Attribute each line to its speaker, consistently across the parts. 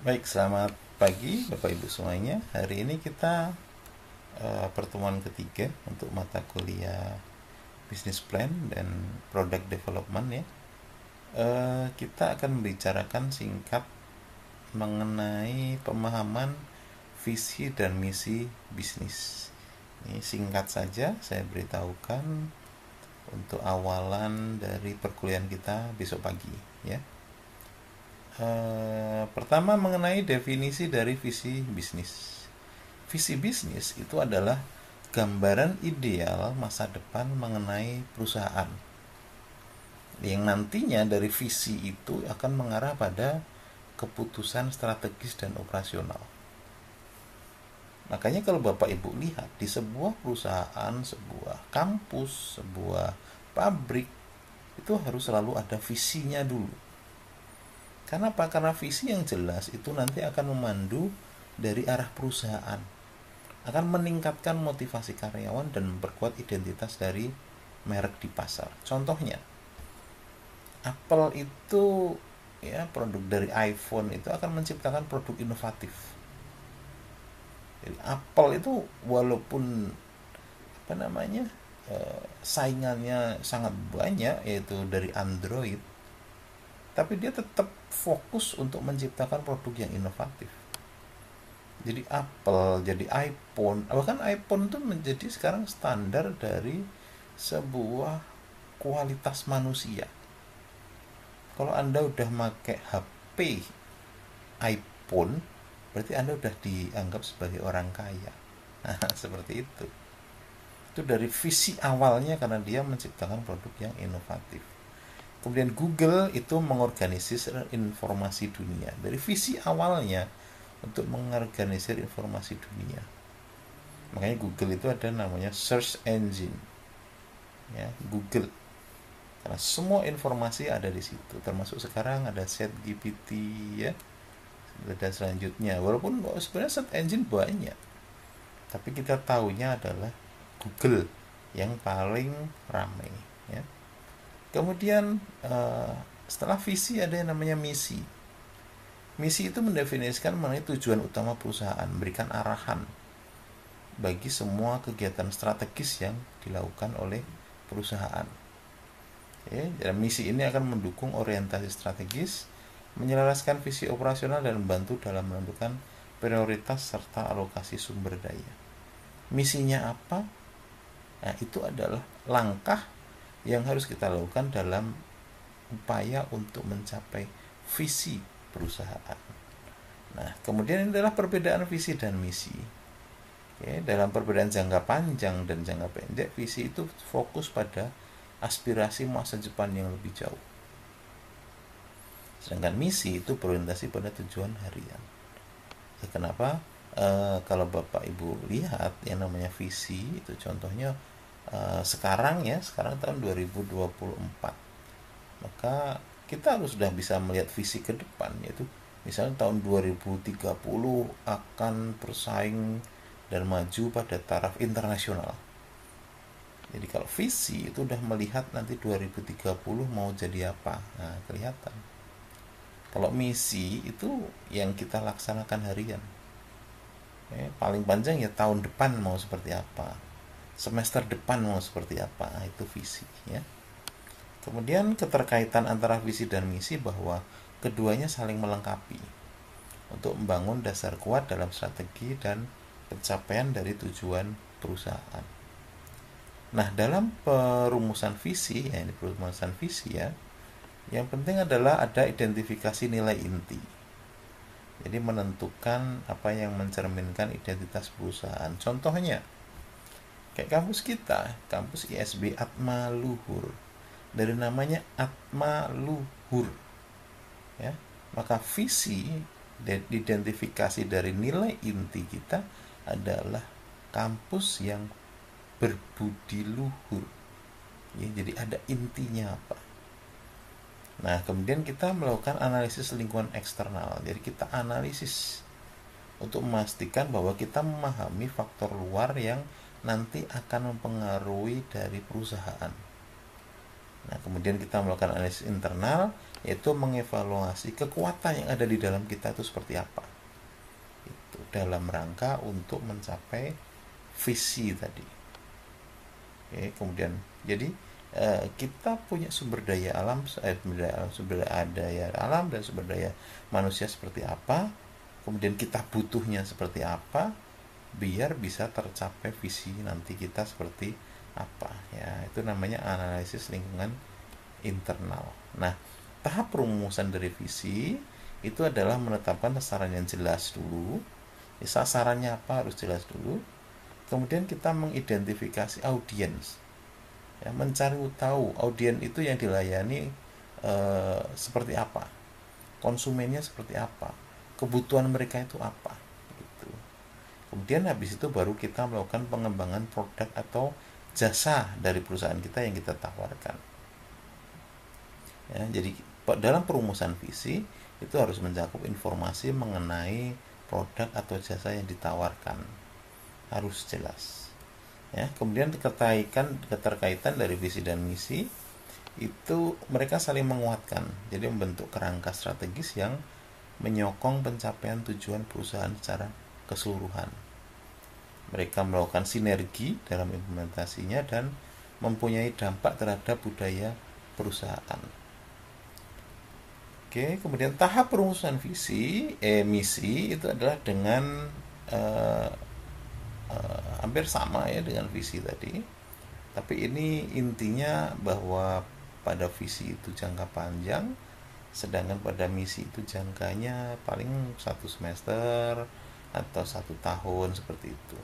Speaker 1: Baik, selamat pagi Bapak Ibu semuanya. Hari ini kita pertemuan ketiga untuk mata kuliah Business Plan dan Product Development ya. Kita akan membicarakan singkat mengenai pemahaman visi dan misi bisnis. Ini singkat saja saya beritahukan untuk awalan dari perkuliahan kita besok pagi ya. Pertama mengenai definisi dari visi bisnis. Visi bisnis itu adalah gambaran ideal masa depan mengenai perusahaan yang nantinya dari visi itu akan mengarah pada keputusan strategis dan operasional. Makanya kalau Bapak Ibu lihat di sebuah perusahaan, sebuah kampus, sebuah pabrik, itu harus selalu ada visinya dulu. Karena apa? Karena visi yang jelas itu nanti akan memandu dari arah perusahaan, akan meningkatkan motivasi karyawan dan memperkuat identitas dari merek di pasar. Contohnya, Apple itu ya produk dari iPhone itu akan menciptakan produk inovatif. Jadi Apple itu walaupun apa namanya saingannya sangat banyak yaitu dari Android, tapi dia tetap fokus untuk menciptakan produk yang inovatif. Jadi Apple, jadi iPhone, bahkan iPhone itu menjadi sekarang standar dari sebuah kualitas manusia. Kalau Anda udah pakai HP iPhone, berarti Anda udah dianggap sebagai orang kaya. Nah, seperti itu. Itu dari visi awalnya karena dia menciptakan produk yang inovatif. Kemudian Google itu mengorganisir informasi dunia. Dari visi awalnya untuk mengorganisir informasi dunia. Makanya Google itu ada namanya search engine. Ya, Google. Karena semua informasi ada di situ. Termasuk sekarang ada ChatGPT ya. Dan selanjutnya. Walaupun sebenarnya search engine banyak. Tapi kita tahunya adalah Google yang paling ramai ya. Kemudian setelah visi ada yang namanya misi. Misi itu mendefinisikan mengenai tujuan utama perusahaan, memberikan arahan bagi semua kegiatan strategis yang dilakukan oleh perusahaan. Ya, dan misi ini akan mendukung orientasi strategis, menyelaraskan visi operasional dan membantu dalam menentukan prioritas serta alokasi sumber daya. Misinya apa? Nah, itu adalah langkah yang harus kita lakukan dalam upaya untuk mencapai visi perusahaan. Nah, kemudian ini adalah perbedaan visi dan misi. Oke, dalam perbedaan jangka panjang dan jangka pendek, visi itu fokus pada aspirasi masa depan yang lebih jauh. Sedangkan misi itu berorientasi pada tujuan harian. Ya, kenapa? Kalau Bapak Ibu lihat yang namanya visi itu contohnya sekarang tahun 2024, maka kita harus sudah bisa melihat visi ke depan, yaitu misalnya tahun 2030 akan bersaing dan maju pada taraf internasional. Jadi kalau visi itu udah melihat nanti 2030 mau jadi apa, nah kelihatan. Kalau misi itu yang kita laksanakan harian. Paling panjang ya tahun depan mau seperti apa, semester depan mau seperti apa, nah, itu visi ya. Kemudian keterkaitan antara visi dan misi bahwa keduanya saling melengkapi untuk membangun dasar kuat dalam strategi dan pencapaian dari tujuan perusahaan. Nah, dalam perumusan visi, ya ini perumusan visi ya, yang penting adalah ada identifikasi nilai inti. Jadi menentukan apa yang mencerminkan identitas perusahaan. Contohnya, kayak kampus kita, kampus ISB Atma Luhur. Dari namanya Atma Luhur. Ya, maka visi dan identifikasi dari nilai inti kita adalah kampus yang berbudi luhur. Ya, jadi ada intinya apa. Nah, kemudian kita melakukan analisis lingkungan eksternal. Jadi kita analisis untuk memastikan bahwa kita memahami faktor luar yang nanti akan mempengaruhi dari perusahaan. Nah, kemudian kita melakukan analisis internal, yaitu mengevaluasi kekuatan yang ada di dalam kita itu seperti apa. Itu dalam rangka untuk mencapai visi tadi. Oke, kemudian jadi kita punya sumber daya alam, sumber daya alam dan sumber daya manusia seperti apa, kemudian kita butuhnya seperti apa, biar bisa tercapai visi nanti kita seperti apa. Ya, itu namanya analisis lingkungan internal. Nah, tahap perumusan dari visi itu adalah menetapkan sasaran yang jelas dulu. Sasarannya apa harus jelas dulu. Kemudian kita mengidentifikasi audiens, ya, mencari tahu audiens itu yang dilayani seperti apa, konsumennya seperti apa, kebutuhan mereka itu apa, gitu. Kemudian habis itu baru kita melakukan pengembangan produk atau jasa dari perusahaan kita yang kita tawarkan. Ya, jadi dalam perumusan visi itu harus mencakup informasi mengenai produk atau jasa yang ditawarkan, harus jelas. Ya, kemudian keterkaitan dari visi dan misi itu mereka saling menguatkan, jadi membentuk kerangka strategis yang menyokong pencapaian tujuan perusahaan secara keseluruhan. Mereka melakukan sinergi dalam implementasinya dan mempunyai dampak terhadap budaya perusahaan. Oke, kemudian tahap perumusan misi itu adalah dengan hampir sama ya dengan visi tadi. Tapi ini intinya bahwa pada visi itu jangka panjang, sedangkan pada misi itu jangkanya paling 1 semester atau 1 tahun seperti itu.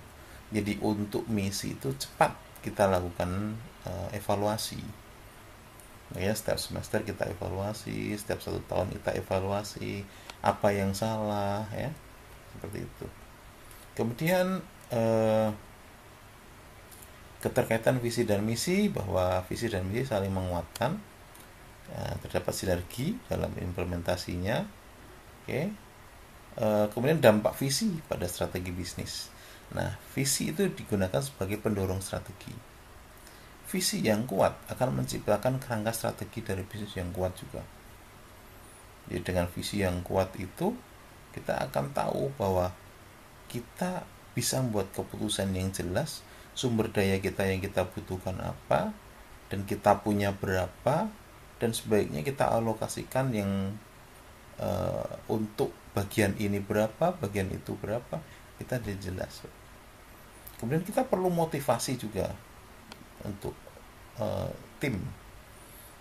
Speaker 1: Jadi untuk misi itu cepat kita lakukan evaluasi. Ya, setiap semester kita evaluasi, setiap 1 tahun kita evaluasi apa yang salah, ya seperti itu. Kemudian keterkaitan visi dan misi, bahwa visi dan misi saling menguatkan, ya, terdapat sinergi dalam implementasinya. Oke. Kemudian dampak visi pada strategi bisnis. Nah, visi itu digunakan sebagai pendorong strategi. Visi yang kuat akan menciptakan kerangka strategi dari bisnis yang kuat juga. Jadi dengan visi yang kuat itu kita akan tahu bahwa kita bisa membuat keputusan yang jelas, sumber daya kita yang kita butuhkan apa, dan kita punya berapa, dan sebaiknya kita alokasikan yang untuk bagian ini berapa, bagian itu berapa, kita sudah jelas. Kemudian kita perlu motivasi juga untuk tim.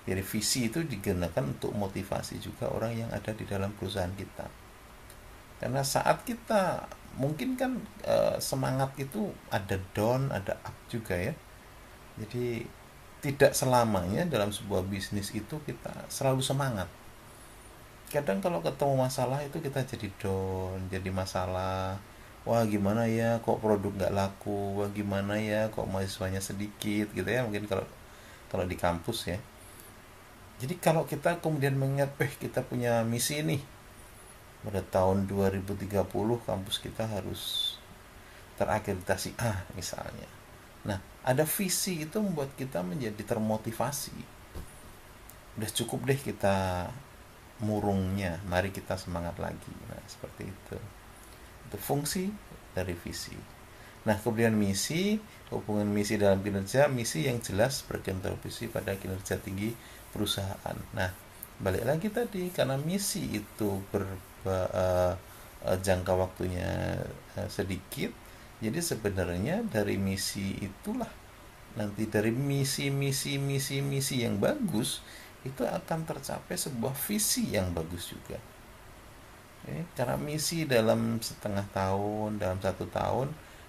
Speaker 1: Jadi visi itu digunakan untuk motivasi juga orang yang ada di dalam perusahaan kita. Karena saat kita mungkin kan semangat itu ada down, ada up juga ya. Jadi tidak selamanya dalam sebuah bisnis itu kita selalu semangat. Kadang kalau ketemu masalah itu kita jadi down, jadi masalah. Wah gimana ya kok produk nggak laku, wah gimana ya kok mahasiswanya sedikit gitu ya, mungkin kalau di kampus ya. Jadi kalau kita kemudian mengingat, kita punya misi nih, pada tahun 2030 kampus kita harus terakreditasi A misalnya. Nah, ada visi itu membuat kita menjadi termotivasi. Udah cukup deh kita murungnya, mari kita semangat lagi. Nah, seperti itu. Itu fungsi dari visi. Nah, kemudian misi, hubungan misi dalam kinerja, misi yang jelas berkontribusi pada kinerja tinggi perusahaan. Nah, balik lagi tadi, karena misi itu jangka waktunya sedikit, jadi sebenarnya dari misi itulah nanti dari misi yang bagus itu akan tercapai sebuah visi yang bagus juga. Karena misi dalam setengah tahun, dalam 1 tahun,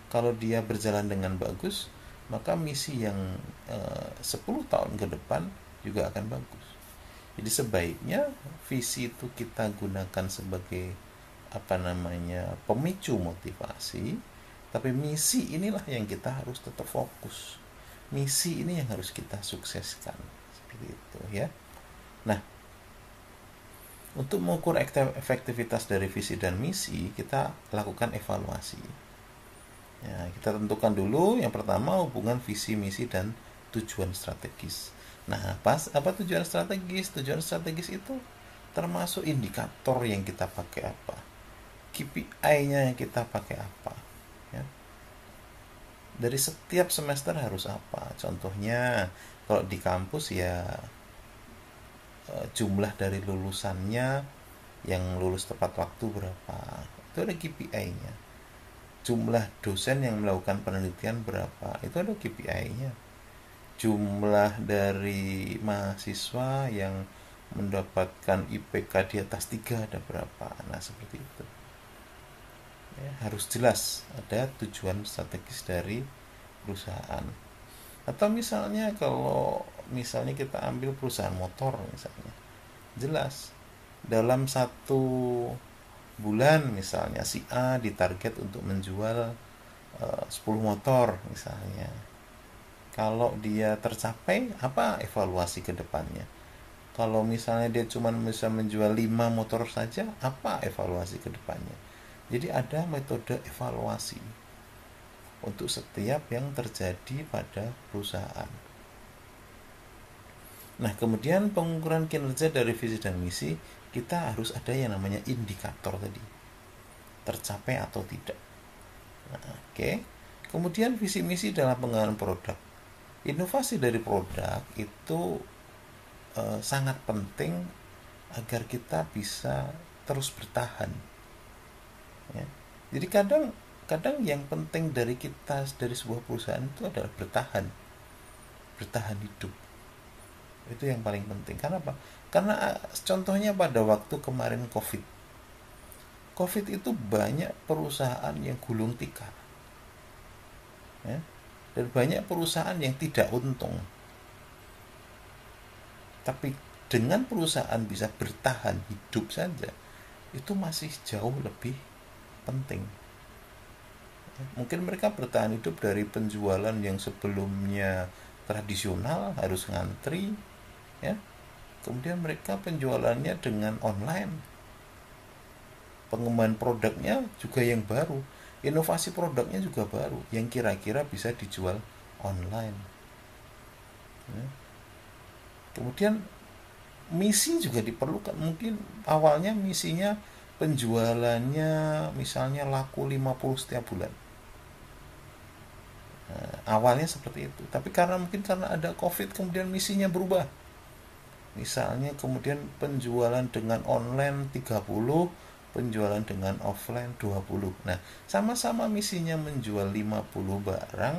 Speaker 1: kalau dia berjalan dengan bagus, maka misi yang 10 tahun ke depan juga akan bagus. Jadi sebaiknya visi itu kita gunakan sebagai pemicu motivasi, tapi misi inilah yang kita harus tetap fokus. Misi ini yang harus kita sukseskan, seperti itu ya. Nah, untuk mengukur efektivitas dari visi dan misi, kita lakukan evaluasi. Ya, kita tentukan dulu yang pertama hubungan visi, misi, dan tujuan strategis. Nah, pas apa tujuan strategis? Tujuan strategis itu termasuk indikator yang kita pakai apa, KPI-nya yang kita pakai apa, ya. Dari setiap semester harus apa? Contohnya kalau di kampus ya jumlah dari lulusannya yang lulus tepat waktu berapa, itu ada KPI-nya. Jumlah dosen yang melakukan penelitian berapa, itu ada KPI-nya. Jumlah dari mahasiswa yang mendapatkan IPK di atas 3 ada berapa. Nah, seperti itu ya, harus jelas ada tujuan strategis dari perusahaan. Atau misalnya kalau misalnya kita ambil perusahaan motor misalnya, jelas dalam satu bulan misalnya si A ditarget untuk menjual 10 motor misalnya. Kalau dia tercapai, apa evaluasi ke depannya? Kalau misalnya dia cuma bisa menjual 5 motor saja, apa evaluasi ke depannya? Jadi ada metode evaluasi untuk setiap yang terjadi pada perusahaan. Nah, kemudian pengukuran kinerja dari visi dan misi, kita harus ada yang namanya indikator tadi. Tercapai atau tidak. Nah, oke. Kemudian visi misi dalam pengembangan produk. Inovasi dari produk itu sangat penting agar kita bisa terus bertahan. Ya. Jadi kadang yang penting dari kita dari sebuah perusahaan itu adalah bertahan hidup. Itu yang paling penting. Karena apa? Karena contohnya pada waktu kemarin COVID itu banyak perusahaan yang gulung tikar, ya, dan banyak perusahaan yang tidak untung. Tapi dengan perusahaan bisa bertahan hidup saja, itu masih jauh lebih penting. Mungkin mereka bertahan hidup dari penjualan yang sebelumnya tradisional harus ngantri, ya. Kemudian mereka penjualannya dengan online, pengembangan produknya juga yang baru, inovasi produknya juga baru yang kira-kira bisa dijual online, ya. Kemudian misi juga diperlukan. Mungkin awalnya misinya penjualannya misalnya laku 50 setiap bulan. Nah, awalnya seperti itu. Tapi mungkin karena ada COVID kemudian misinya berubah. Misalnya kemudian penjualan dengan online 30, penjualan dengan offline 20. Nah, sama-sama misinya menjual 50 barang,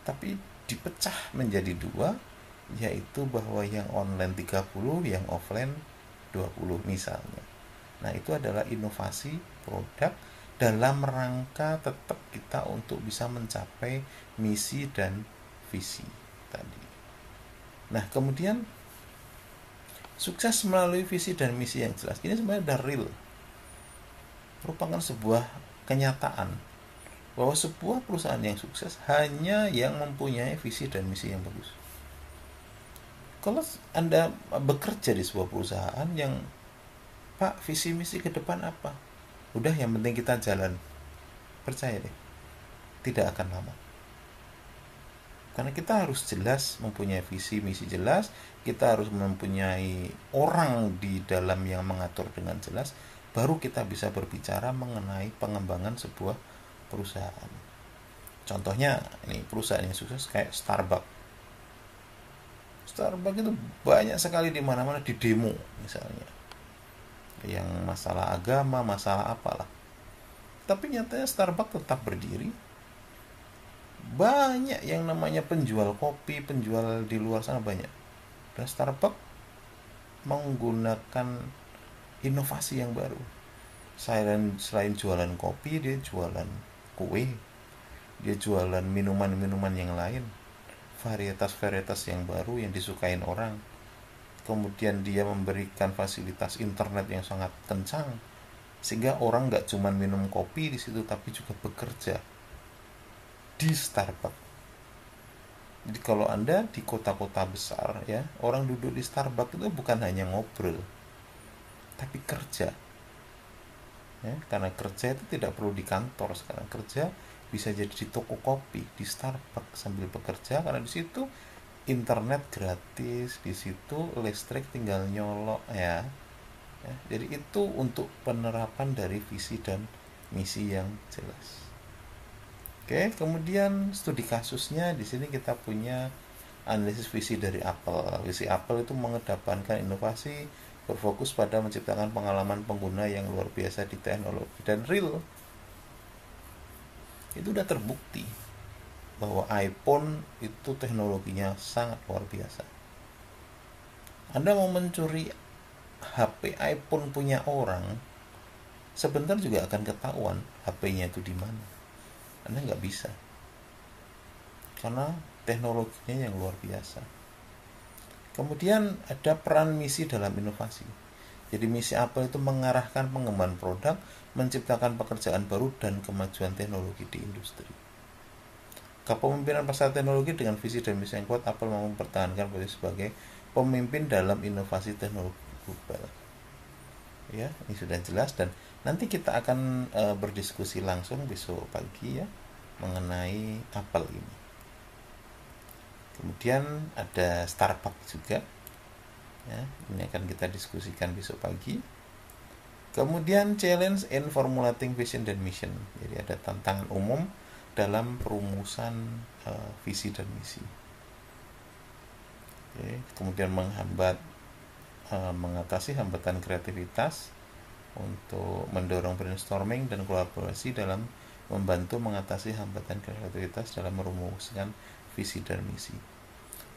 Speaker 1: tapi dipecah menjadi dua, yaitu bahwa yang online 30, yang offline 20 misalnya. Nah, itu adalah inovasi produk dalam rangka tetap kita untuk bisa mencapai misi dan visi tadi. Nah, kemudian sukses melalui visi dan misi yang jelas. Ini sebenarnya sudah real. Merupakan sebuah kenyataan bahwa sebuah perusahaan yang sukses hanya yang mempunyai visi dan misi yang bagus. Kalau Anda bekerja di sebuah perusahaan yang, Pak, visi misi ke depan apa? Udah, yang penting kita jalan. Percaya deh, tidak akan lama. Karena kita harus jelas mempunyai visi misi jelas, kita harus mempunyai orang di dalam yang mengatur dengan jelas, baru kita bisa berbicara mengenai pengembangan sebuah perusahaan. Contohnya ini perusahaan yang sukses kayak Starbucks. Starbucks itu banyak sekali di mana-mana di demo misalnya, yang masalah agama, masalah apalah. Tapi nyatanya Starbucks tetap berdiri. Banyak yang namanya penjual kopi, penjual di luar sana banyak. Dan Starbucks menggunakan inovasi yang baru. Selain jualan kopi, dia jualan kue, dia jualan minuman-minuman yang lain, varietas-varietas yang baru yang disukain orang. Kemudian dia memberikan fasilitas internet yang sangat kencang, sehingga orang nggak cuma minum kopi di situ, tapi juga bekerja di Starbucks. Jadi kalau Anda di kota-kota besar, ya, orang duduk di Starbucks itu bukan hanya ngobrol, tapi kerja. Ya, karena kerja itu tidak perlu di kantor sekarang, kerja bisa jadi di toko kopi, di Starbucks sambil bekerja, karena di situ internet gratis, di situ listrik tinggal nyolok ya. Jadi itu untuk penerapan dari visi dan misi yang jelas. Oke, kemudian studi kasusnya di sini kita punya analisis visi dari Apple. Visi Apple itu mengedepankan inovasi, berfokus pada menciptakan pengalaman pengguna yang luar biasa di teknologi dan real. Itu udah terbukti bahwa iPhone itu teknologinya sangat luar biasa. Anda mau mencuri HP iPhone punya orang, sebentar juga akan ketahuan HP-nya itu di mana. Anda nggak bisa, karena teknologinya yang luar biasa. Kemudian ada peran misi dalam inovasi. Jadi misi Apple itu mengarahkan pengembangan produk, menciptakan pekerjaan baru dan kemajuan teknologi di industri. Kepemimpinan pasar teknologi dengan visi dan misi yang kuat, Apple mau mempertahankan posisi sebagai pemimpin dalam inovasi teknologi global. Ya, ini sudah jelas dan nanti kita akan berdiskusi langsung besok pagi ya mengenai Apple ini. Kemudian ada Starbucks juga. Ya, ini akan kita diskusikan besok pagi. Kemudian challenge in formulating vision dan mission. Jadi ada tantangan umum dalam perumusan visi dan misi. Oke, kemudian mengatasi hambatan kreativitas untuk mendorong brainstorming dan kolaborasi dalam membantu mengatasi hambatan kreativitas dalam merumuskan visi dan misi.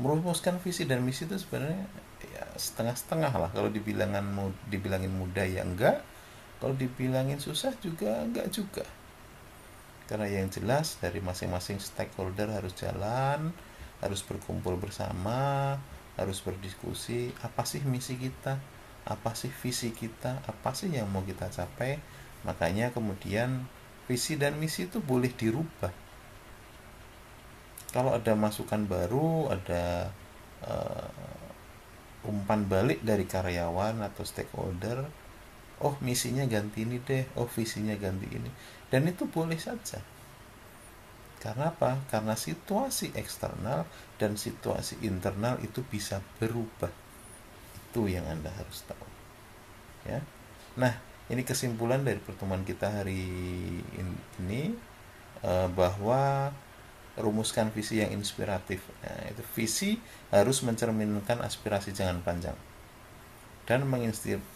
Speaker 1: Merumuskan visi dan misi itu sebenarnya ya setengah-setengah lah. Kalau dibilangin mudah ya enggak, kalau dibilangin susah juga enggak juga. Karena yang jelas dari masing-masing stakeholder harus jalan, harus berkumpul bersama, harus berdiskusi, apa sih misi kita, apa sih visi kita, apa sih yang mau kita capai. Makanya kemudian visi dan misi itu boleh dirubah. Kalau ada masukan baru, ada umpan balik dari karyawan atau stakeholder, oh misinya ganti ini deh, oh visinya ganti ini, dan itu boleh saja. Karena apa? Karena situasi eksternal dan situasi internal itu bisa berubah. Itu yang Anda harus tahu. Ya. Nah, ini kesimpulan dari pertemuan kita hari ini bahwa rumuskan visi yang inspiratif. Nah, itu visi harus mencerminkan aspirasi jangka panjang dan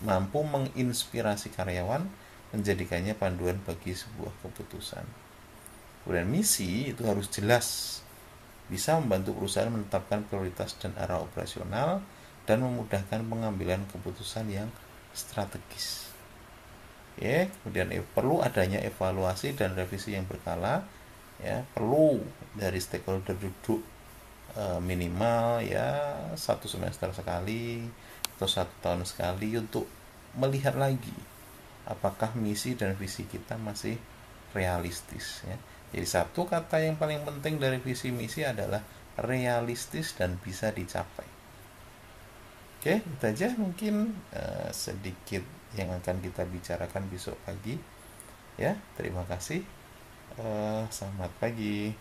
Speaker 1: mampu menginspirasi karyawan, menjadikannya panduan bagi sebuah keputusan. Kemudian misi itu harus jelas, bisa membantu perusahaan menetapkan prioritas dan arah operasional dan memudahkan pengambilan keputusan yang strategis. Ya, kemudian perlu adanya evaluasi dan revisi yang berkala. Ya, perlu dari stakeholder duduk minimal ya 1 semester sekali atau 1 tahun sekali untuk melihat lagi apakah misi dan visi kita masih realistis ya. Jadi satu kata yang paling penting dari visi misi adalah realistis dan bisa dicapai. Oke, itu aja mungkin sedikit yang akan kita bicarakan besok pagi. Ya, terima kasih. Selamat pagi.